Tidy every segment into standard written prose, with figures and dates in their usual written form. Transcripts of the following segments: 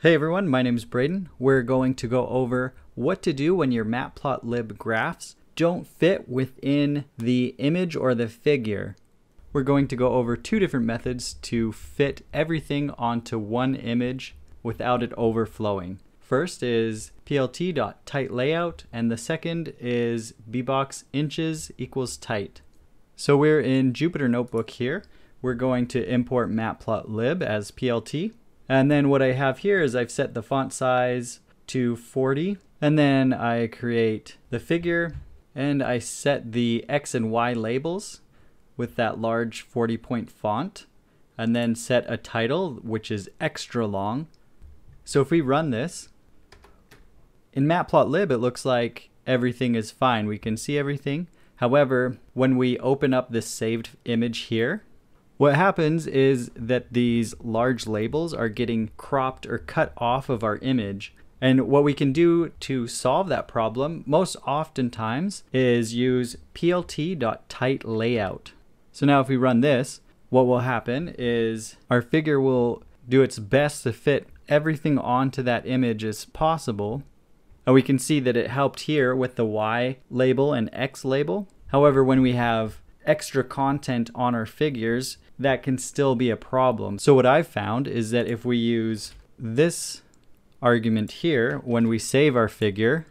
Hey everyone, my name is Braden. We're going to go over what to do when your Matplotlib graphs don't fit within the image or the figure. We're going to go over two different methods to fit everything onto one image without it overflowing. First is plt.tightLayout, and the second is bboxinches equals tight. So we're in Jupyter Notebook here. We're going to import Matplotlib as plt. And then what I have here is I've set the font size to 40, and then I create the figure and I set the X and Y labels with that large 40-point font, and then set a title which is extra long. So if we run this, in Matplotlib it looks like everything is fine. We can see everything. However, when we open up this saved image here, what happens is that these large labels are getting cropped or cut off of our image. And what we can do to solve that problem most oftentimes is use plt.tightLayout. So now if we run this, what will happen is our figure will do its best to fit everything onto that image as possible. And we can see that it helped here with the Y label and X label. However, when we have extra content on our figures, that can still be a problem. So what I've found is that if we use this argument here, when we save our figure,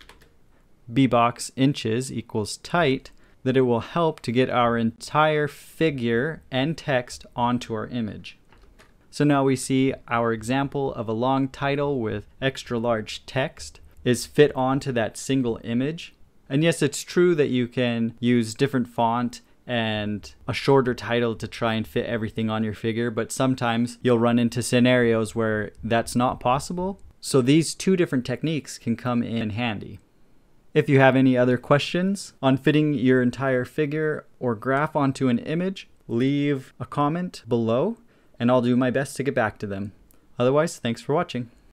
bboxinches equals tight, that it will help to get our entire figure and text onto our image. So now we see our example of a long title with extra large text is fit onto that single image. And yes, it's true that you can use different font and a shorter title to try and fit everything on your figure, but sometimes you'll run into scenarios where that's not possible. So these two different techniques can come in handy. If you have any other questions on fitting your entire figure or graph onto an image, leave a comment below and I'll do my best to get back to them. Otherwise, thanks for watching.